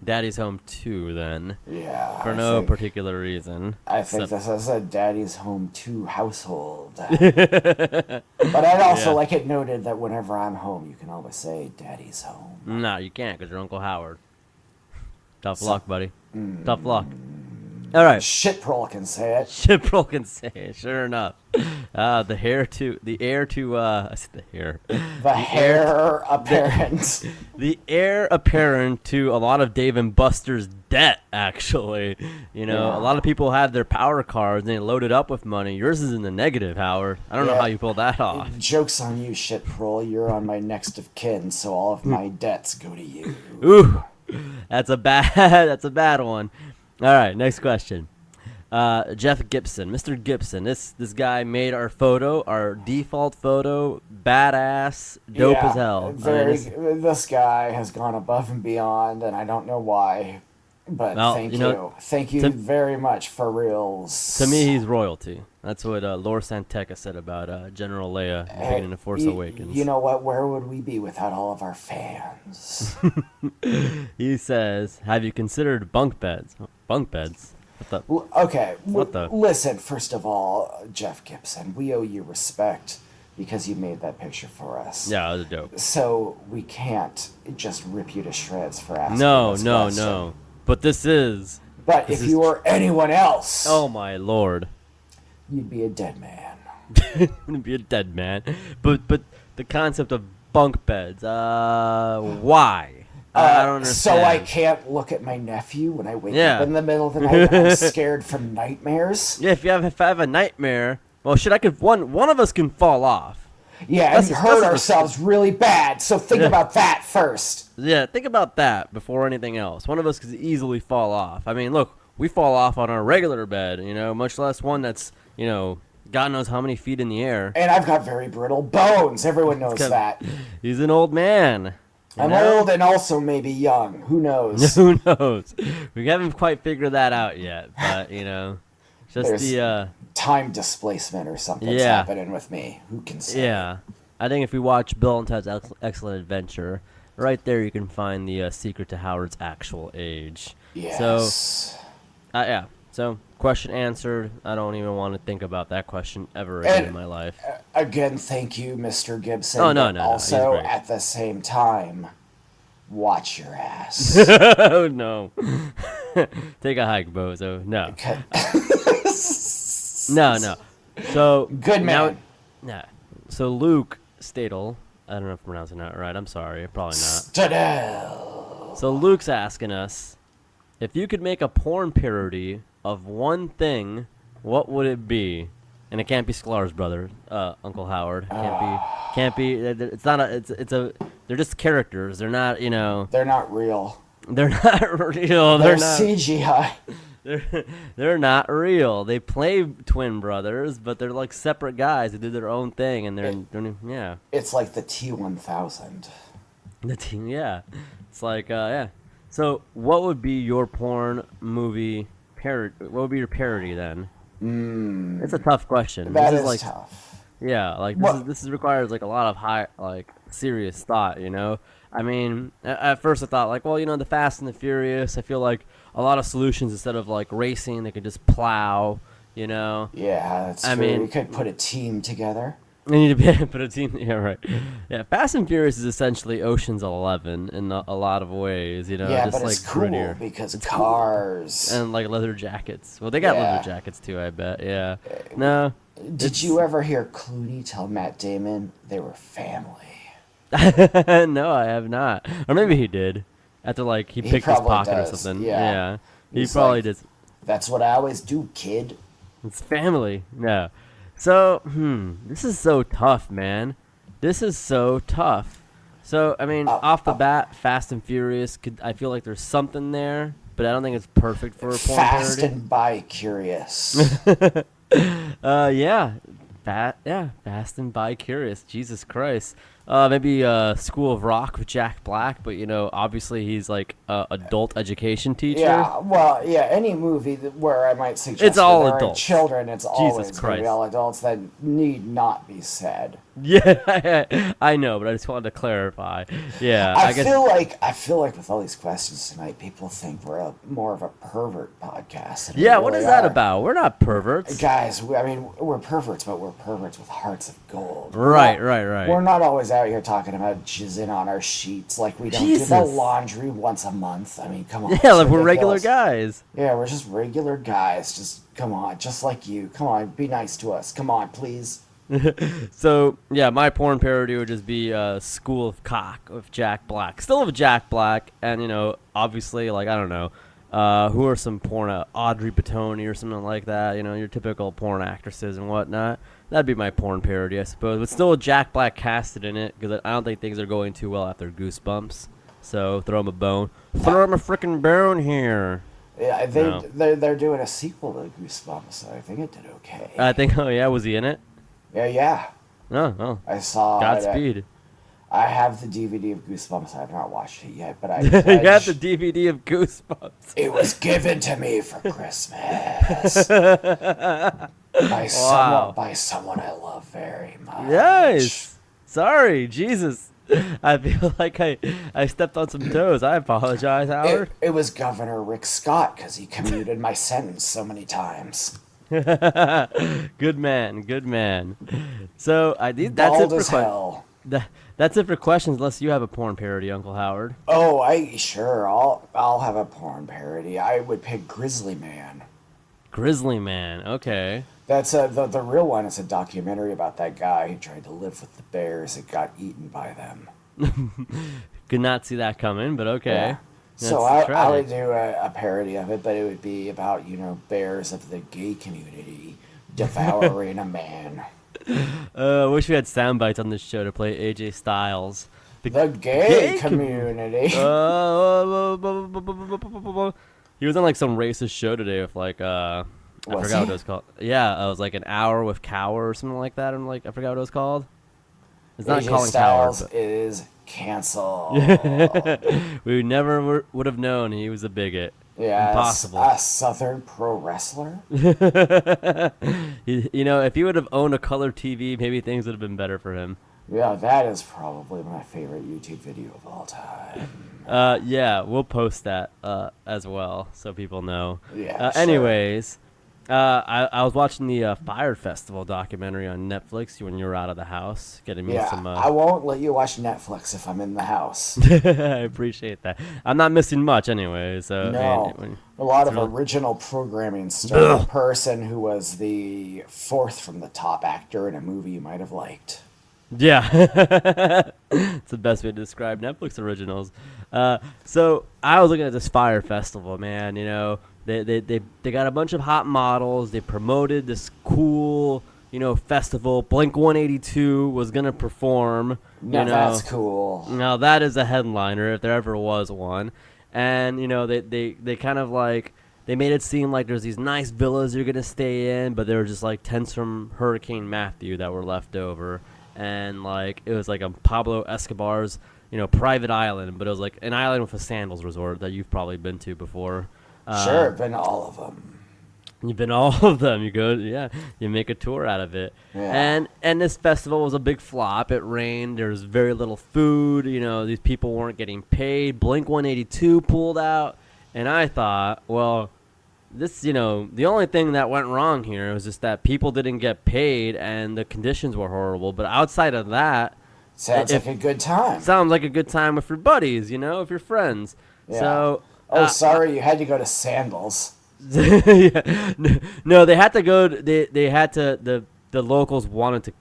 Daddy's Home 2 then, Yeah. for I no think- particular reason. I think Except- this is a Daddy's Home 2 household. But I'd also Yeah. like it noted that whenever I'm home, you can always say Daddy's home. No, you can't because you're Uncle Howard. Tough luck, buddy. Tough luck. All right. Shit Prole can say it. Chiprol can say it, sure enough. The heir to I said the hair. The hair apparent. The heir apparent to a lot of Dave and Buster's debt, actually. You know, Yeah. a lot of people have their power cards and they load it up with money. Yours is in the negative, Howard. I don't know Yeah. how you pull that off. Joke's on you, Shit Prole. You're on my next of kin, so all of my debts go to you. Ooh, that's a bad one. All right, next question. Jeff Gibson, Mr. Gibson. This guy made our photo, our default photo, badass, dope Yeah, as hell. I mean, This guy has gone above and beyond, and I don't know why. But Well, thank you you. know, Thank you to- very much for reals. to me, he's royalty. That's what Laura Santeca said about General Leia being in The Force Awakens. You know what? Where would we be without all of our fans? He says, "Have you considered bunk beds?" Bunk beds? What the? Okay. What the- Listen, first of all, Jeff Gibson, we owe you respect because you made that picture for us. Yeah, it was dope. So we can't just rip you to shreds for asking No, this no, question. no. But this is. But This if is you were anyone else, Oh my lord. you'd be a dead man. Gonna be a dead man. But the concept of bunk beds. Why? I don't understand. So I can't look at my nephew when I wake Yeah. up in the middle of the night and I'm scared from nightmares. Yeah, if I have a nightmare, well, shit, I could one of us can fall off. Yeah, That's and a- hurt that's a- ourselves really bad. So think Yeah. about that first. Yeah, think about that before anything else. One of us could easily fall off. I mean, look, we fall off on our regular bed, you know, much less one that's, you know, God knows how many feet in the air. And I've got very brittle bones. Everyone knows got- that. He's an old man. I'm know? old and also maybe young. Who knows? Who knows? We haven't quite figured that out yet, but just There's the time displacement or something's yeah. happening with me. Who can say? Yeah, I think if we watch Bill and Ted's Excellent Adventure, right there you can find the secret to Howard's actual age. Yes. So, yeah. So, question answered. I don't even want to think about that question ever again in my life. Again, thank you, Mr. Gibson. Oh, no, but no, also, he's great. at the same time, watch your ass. Oh, no. Take a hike, bozo. No. Okay. No. So, Good man. Yeah. So, Luke Stadel, I don't know if I'm pronouncing that right. I'm sorry. Probably not. Stadel. So, Luke's asking us, if you could make a porn parody of one thing, what would it be? And it can't be Sklar's brother, Uncle Howard. Can't be. It's not a. It's a. They're just characters. They're not. They're not real. They're not real. They're not. CGI. They're not real. They play twin brothers, but they're like separate guys who do their own thing, and yeah. It's like the T-1000. The team, yeah. It's like yeah. So, what would be your porn movie parody? What would be your parody then? It's a tough question. That this is like, tough. Yeah, like this requires like a lot of high, like serious thought. I mean, at first I thought like, well, the Fast and the Furious. I feel like a lot of solutions instead of like racing, they could just plow. Yeah, that's true. I mean, we could put a team together. We need to put a team. Yeah, right. Yeah, Fast and Furious is essentially Ocean's 11 in a lot of ways. Yeah, just but like it's cool grittier. because It's cars and like leather jackets. Well, they got Yeah. leather jackets too, I bet. Yeah. No. Did you ever hear Clooney tell Matt Damon they were family? No, I have not. Or maybe he did. After like he picked his probably pocket or does, something. yeah. He He's probably like, did. That's what I always do, kid. It's family. No. So, this is so tough, man. This is so tough. So, I mean, off the bat, Fast and Furious, I feel like there's something there, but I don't think it's perfect for a porn Fast parody. and bi-curious. Yeah. Fast and bi-curious. Jesus Christ. Maybe School of Rock with Jack Black, but obviously he's like a adult education teacher. Yeah, well, yeah, any movie where I might suggest It's all there are adults. children, it's always going to Christ. be all adults that need not be said. Yeah, I know, but I just wanted to clarify. Yeah, I guess. I feel like with all these questions tonight, people think we're more of a pervert podcast. than we Yeah, what really is that are. about? We're not perverts. Guys, we're perverts, but we're perverts with hearts of gold. Right. We're not always out here talking about jizzing on our sheets like we don't do Jesus. the laundry once a month. I mean, come on. Yeah, it's like we're regular ridiculous. guys. Yeah, we're just regular guys. Just come on, just like you. Come on, be nice to us. Come on, please. So, yeah, my porn parody would just be School of Cock with Jack Black. Still with Jack Black, and, obviously, like, I don't know, who are some porn, Audrey Batoni or something like that, your typical porn actresses and whatnot. That'd be my porn parody, I suppose. But still with Jack Black casted in it, because I don't think things are going too well after Goosebumps. So, throw him a bone. Throw him a freaking bone here. Yeah, No. they're doing a sequel to Goosebumps, so I think it did okay. I think, oh, yeah, was he in it? Yeah. Oh. I saw. Godspeed. I have the DVD of Goosebumps. I have not watched it yet, but I. You got the DVD of Goosebumps. It was given to me for Christmas by someone I love very much. Yes. Sorry, Jesus. I feel like I stepped on some toes. I apologize, Howard. It was Governor Rick Scott because he commuted my sentence so many times. Good man. So that's it Bald for as hell. That's it for questions. Unless you have a porn parody, Uncle Howard. Oh, I'll have a porn parody. I would pick Grizzly Man. Grizzly Man. Okay. That's the real one. It's a documentary about that guy who tried to live with the bears and got eaten by them. Could not see that coming, but okay. Yeah. So I would do a parody of it, but it would be about, bears of the gay community devouring a man. Wish we had sound bites on this show to play AJ Styles. The gay community. He was on like some racist show today with like I forgot what it was called. Yeah, it was like an hour with Cower or something like that. And like I forgot what it was called. It's not AJ Colin Styles Coward. is Cancel. We never would have known he was a bigot. Yeah, Impossible. a Southern pro wrestler. If he would have owned a color TV, maybe things would have been better for him. Yeah, that is probably my favorite YouTube video of all time. Yeah, we'll post that as well so people know. Yeah. Anyways, I was watching the Fyre Festival documentary on Netflix when you were out of the house, getting me some. I won't let you watch Netflix if I'm in the house. I appreciate that. I'm not missing much anyway. So No, a lot of original programming starring a person who was the fourth from the top actor in a movie you might have liked. Yeah, it's the best way to describe Netflix originals. So I was looking at this Fyre Festival, man. They got a bunch of hot models. They promoted this cool, festival. Blink-182 was gonna perform. Now that's cool. Now that is a headliner if there ever was one. And they kind of like they made it seem like there's these nice villas you're gonna stay in, but they were just like tents from Hurricane Matthew that were left over. And like it was like a Pablo Escobar's private island, but it was like an island with a sandals resort that you've probably been to before. Sure, been to all of them. You've been all of them. You go, you make a tour out of it. Yeah. And this festival was a big flop. It rained. There was very little food. These people weren't getting paid. Blink-182 pulled out, and I thought, well, this, the only thing that went wrong here was just that people didn't get paid and the conditions were horrible. But outside of that, sounds like a good time. Sounds like a good time with your buddies, with your friends. Yeah. So. Sorry, you had to go to Sandals. No, they had to go. They had to. The locals wanted to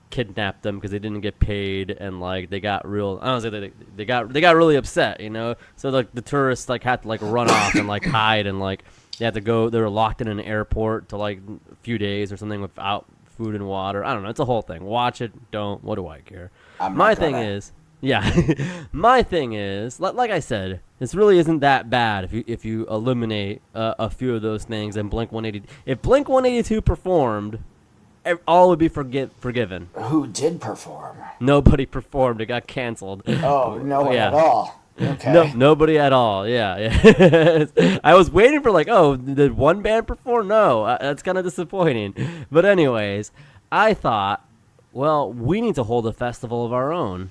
kidnap them because they didn't get paid, and they got real. I don't say they got really upset, So the tourists had to run off and hide, and they had to go. They were locked in an airport to a few days or something without food and water. I don't know. It's a whole thing. Watch it. Don't. What do I care? My thing is. Yeah, my thing is, like I said, this really isn't that bad if you eliminate a few of those things. And Blink-182, if Blink-182 performed, all would be forgiven. Who did perform? Nobody performed. It got canceled. Oh, no one at all. Okay. No, nobody at all. Yeah. I was waiting for did one band perform? No, that's kind of disappointing. But anyways, I thought, well, we need to hold a festival of our own.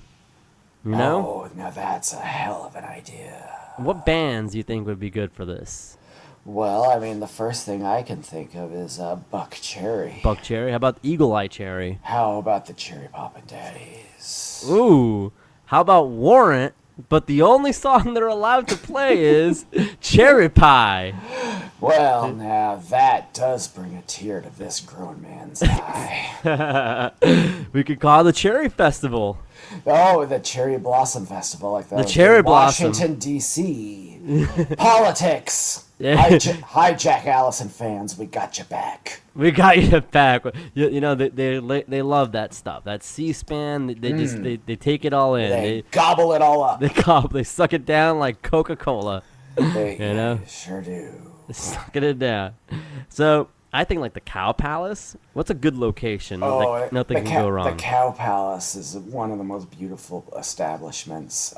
Oh, now that's a hell of an idea. What bands do you think would be good for this? Well, I mean, the first thing I can think of is Buck Cherry. Buck Cherry? How about Eagle Eye Cherry? How about the Cherry Poppin' Daddies? Ooh. How about Warrant? But the only song they're allowed to play is Cherry Pie. Well, now that does bring a tear to this grown man's eye. We could call it the Cherry Festival. Oh, the Cherry Blossom Festival, like the Cherry Blossom. Washington, D.C. Politics. Yeah. Hi, Jack Allison fans. We got you back. We got you back. They love that stuff. That C-SPAN. They take it all in. They gobble it all up. They suck it down like Coca-Cola. They sure do. Sucking it down. So I think the Cow Palace. What's a good location? Nothing can go wrong. The Cow Palace is one of the most beautiful establishments.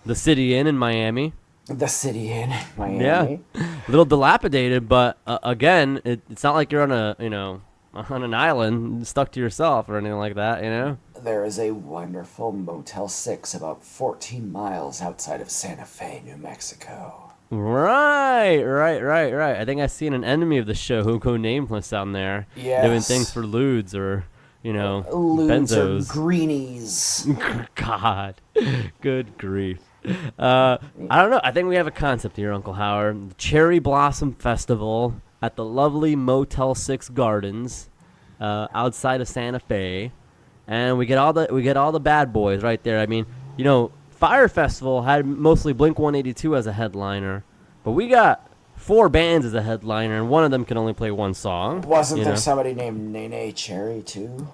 The City Inn in Miami. The City Inn, Miami. Yeah, a little dilapidated, but again, it's not like you're on an island stuck to yourself or anything like that. There is a wonderful Motel 6 about 14 miles outside of Santa Fe, New Mexico. Right. I think I've seen an enemy of the show who go nameless down there, doing things for lewds or lewds benzos or greenies. God, good grief. I don't know. I think we have a concept here, Uncle Howard. The Cherry Blossom Festival at the lovely Motel 6 Gardens, outside of Santa Fe, and we get all the bad boys right there. I mean, Fyre Festival had mostly Blink-182 as a headliner, but we got 4 bands as a headliner, and one of them can only play one song. Wasn't there somebody named Nene Cherry too?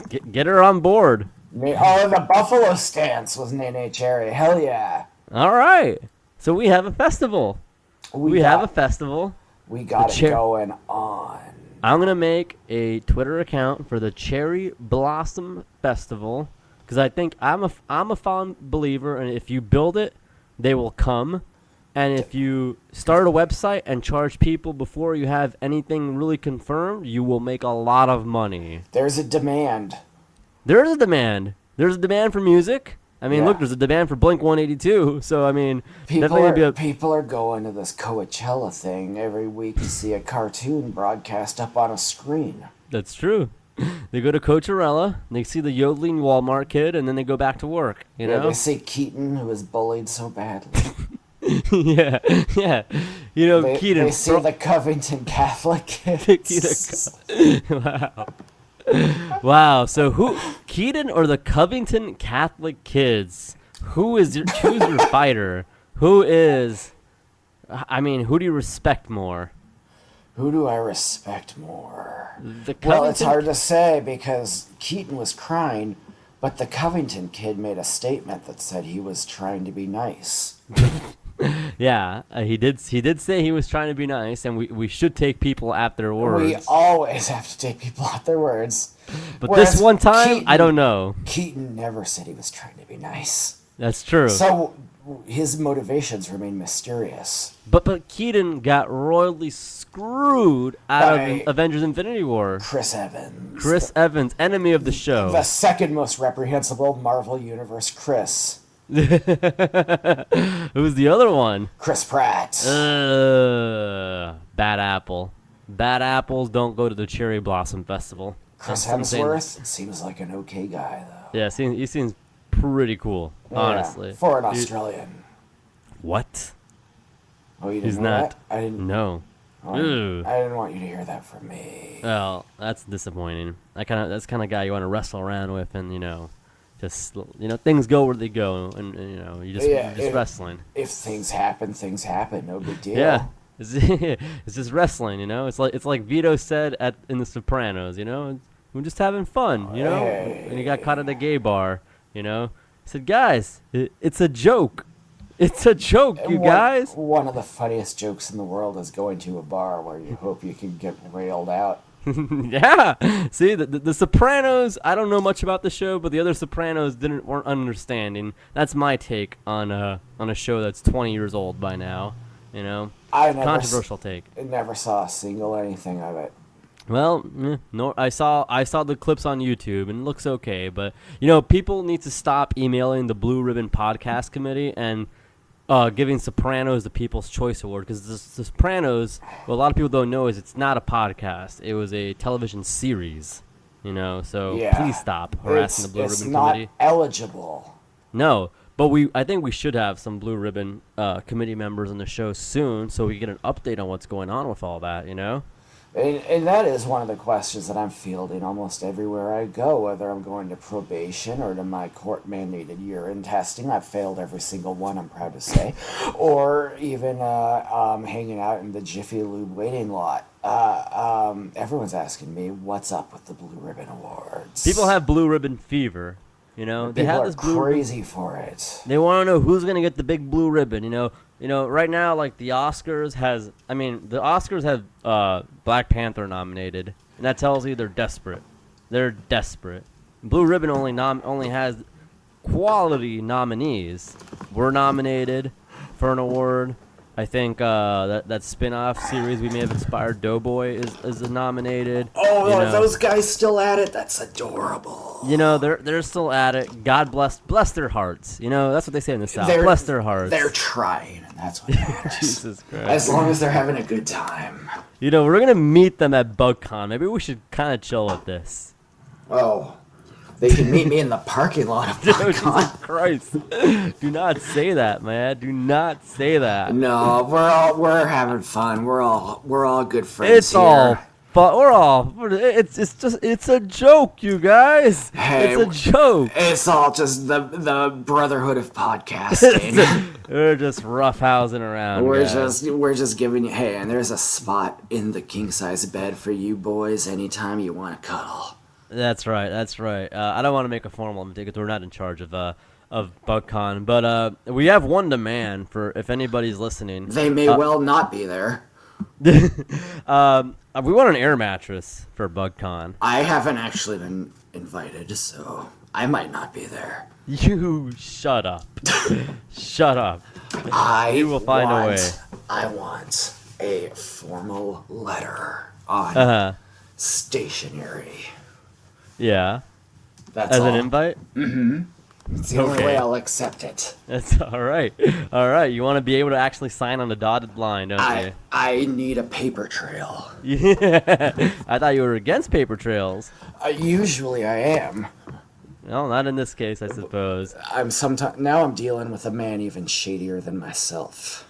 Get her on board. Oh, the Buffalo Stance was Nene Cherry. Hell yeah. All right. So we have a festival. We have a festival. We got it going on. I'm going to make a Twitter account for the Cherry Blossom Festival because I think I'm a fond believer, and if you build it, they will come. And if you start a website and charge people before you have anything really confirmed, you will make a lot of money. There's a demand. There is a demand. There's a demand for music. I mean, Yeah. look, there's a demand for Blink 182. So, I mean, People are going to this Coachella thing every week to see a cartoon broadcast up on a screen. That's true. They go to Coachella, they see the yodeling Walmart kid, and then they go back to work, you know? They see Keaton, who was bullied so badly. yeah. You know, Keaton. They see the Covington Catholic kids. Wow. So Keaton or the Covington Catholic kids? Choose your fighter. Who do you respect more? Who do I respect more? Well, it's hard to say because Keaton was crying, but the Covington kid made a statement that said he was trying to be nice. Yeah, he did say he was trying to be nice, and we should take people at their words. We always have to take people at their words. But this one time, I don't know. Keaton never said he was trying to be nice. That's true. So his motivations remain mysterious. But Keaton got royally screwed out of Avengers Infinity War. Chris Evans. Chris Evans, enemy of the show. The second most reprehensible Marvel Universe Chris. Who's the other one? Chris Pratt. Bad apple. Bad apples don't go to the Cherry Blossom Festival. Chris Hemsworth seems like an okay guy, though. Yeah, he seems pretty cool, honestly. For an Australian. What? Oh, you didn't He's know not. that? I didn't. No. I didn't want you to hear that from me. Well, that's disappointing. That's kind of guy you want to wrestle around with, and just things go where they go, and you're just wrestling. If things happen, things happen. No big deal. Yeah, it's just wrestling. It's like Vito said in The Sopranos. We're just having fun. Hey. And he got caught at a gay bar. He said, guys, it's a joke. It's a joke, you guys. One of the funniest jokes in the world is going to a bar where you hope you can get railed out. Yeah. See, the Sopranos, I don't know much about the show, but the other Sopranos weren't understanding. That's my take on a show that's 20 years old by now. Controversial take. I never saw a single anything of it. Well, no, I saw the clips on YouTube, and it looks okay. But people need to stop emailing the Blue Ribbon Podcast Committee and giving Sopranos the People's Choice Award, because the Sopranos, what a lot of people don't know is it's not a podcast. It was a television series. So please stop harassing the Blue Ribbon Committee. It's not eligible. No, but I think we should have some Blue Ribbon committee members on the show soon, so we get an update on what's going on with all that. And that is one of the questions that I'm fielding almost everywhere I go, whether I'm going to probation or to my court-mandated urine testing. I've failed every single one, I'm proud to say. Or even hanging out in the Jiffy Lube waiting lot. Everyone's asking me, what's up with the Blue Ribbon Awards? People have Blue Ribbon fever. They have this blue crazy for it. They want to know who's going to get the big blue ribbon. Right now, like the Oscars have Black Panther nominated, and that tells you they're desperate. They're desperate. Blue Ribbon only has quality nominees. We're nominated for an award. I think that spin-off series we may have inspired, Doughboy, is nominated. Oh, are those guys still at it? That's adorable. They're still at it. God bless their hearts. That's what they say in the South. Bless their hearts. They're trying, and that's what matters. Jesus Christ. As long as they're having a good time. We're gonna meet them at BugCon. Maybe we should kind of chill with this. Oh. They can meet me in the parking lot of BugCon. Jesus Christ. Do not say that, man. Do not say that. No, we're having fun. We're all good friends. It's here. All fun. It's a joke, you guys. Hey, it's a joke. It's all just the brotherhood of podcasting. We're just roughhousing around. We're just giving you, hey, and there's a spot in the king size bed for you boys anytime you want to cuddle. That's right. I don't want to make a formal mistake because we're not in charge of BugCon, but we have one demand for if anybody's listening. They may well not be there. We want an air mattress for BugCon. I haven't actually been invited, so I might not be there. You shut up. Shut up. You will find a way. I want a formal letter on stationery. Yeah. That's As all. an invite? It's the only way I'll accept it. That's all right. All right. You want to be able to actually sign on the dotted line, don't you? I need a paper trail. Yeah. I thought you were against paper trails. Usually I am. No, not in this case, I suppose. Now I'm dealing with a man even shadier than myself.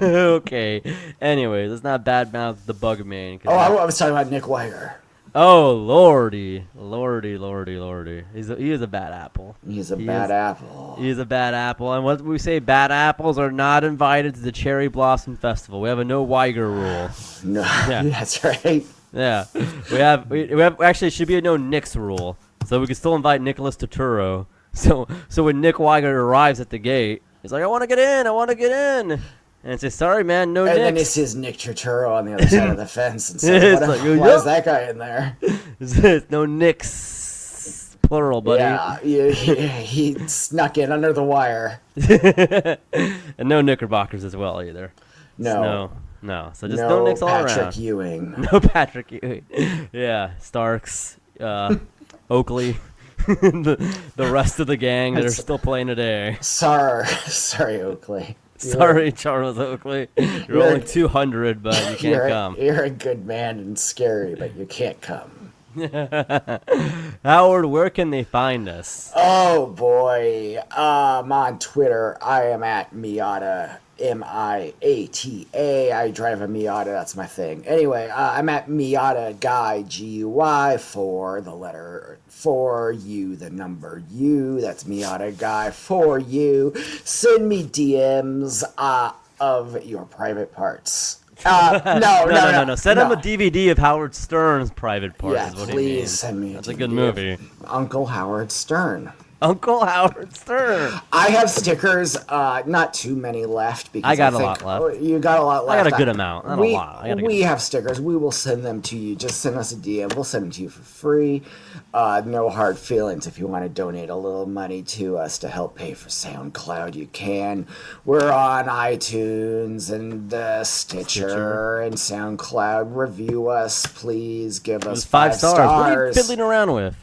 Okay. Anyways, let's not badmouth the bug man. Oh, I was talking about Nick Weiger. Oh, lordy. He is a bad apple. He's a bad apple. He is a bad apple. And what we say, bad apples are not invited to the Cherry Blossom Festival. We have a no Weiger rule. No, Yeah. that's right. Yeah. We have actually, it should be a no Nick's rule. So we can still invite Nicholas Turturro. So when Nick Weiger arrives at the gate, he's like, I want to get in. And say, sorry, man, no Nick. And then he sees Nick Turturro on the other side of the fence and It's says, like, why is that guy in there? There's no Nicks, plural, buddy. Yeah, he snuck in under the wire. And no Knickerbockers as well, either. No. So just no Nicks all Patrick around. Ewing. No Patrick Ewing. Yeah, Starks, Oakley, the rest of the gang that are still playing today. Sorry, Oakley. Sorry, Charles Oakley. You're only 200, but you can't come. You're a good man and scary, but you can't come. Howard, where can they find us? Oh, boy. I'm on Twitter. I am at Miata, Miata. I drive a Miata. That's my thing. Anyway, I'm at Miata Guy, Guy, for the letter for you, the number U. That's Miata Guy for you. Send me DMs of your private parts. No. Send him a DVD of Howard Stern's private parts. Yeah, is what please he means. send me. That's a good movie. Uncle Howard Stern. Uncle Howard Stern. I have stickers, not too many left. Because I got a lot left. Oh, you got a lot left. I got a good amount. Not a lot. We have stickers. We will send them to you. Just send us a DM. We'll send them to you for free. No hard feelings. If you want to donate a little money to us to help pay for SoundCloud, you can. We're on iTunes and Stitcher and SoundCloud. Review us, please. Give us 5 stars. What are you fiddling around with?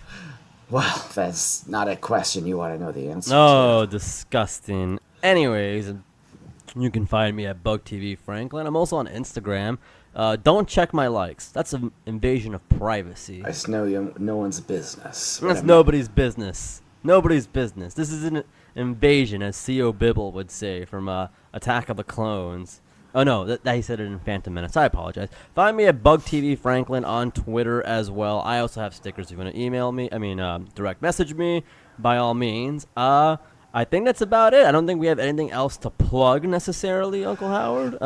Well, that's not a question you want to know the answer to. Oh, disgusting. Anyways, you can find me at Bug TV Franklin. I'm also on Instagram. Don't check my likes. That's an invasion of privacy. I just know no one's business. That's nobody's business. Nobody's business. This is an invasion, as C.O. Bibble would say from Attack of the Clones. Oh, no, that he said it in Phantom Menace. I apologize. Find me at Bug TV Franklin on Twitter as well. I also have stickers if you want to email me. Direct message me, by all means. I think that's about it. I don't think we have anything else to plug necessarily, Uncle Howard.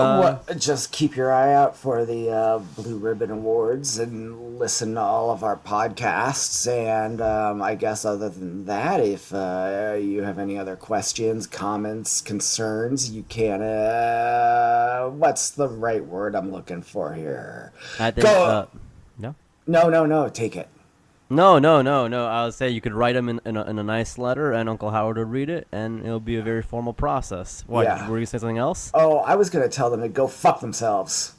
Just keep your eye out for the Blue Ribbon Awards and listen to all of our podcasts. And I guess other than that, if you have any other questions, comments, concerns, you can... what's the right word I'm looking for here? I think... No? No, take it. No. I would say you could write them in a nice letter, and Uncle Howard would read it, and it'll be a very formal process. What? Yeah. Were you going to say something else? Oh, I was going to tell them to go fuck themselves.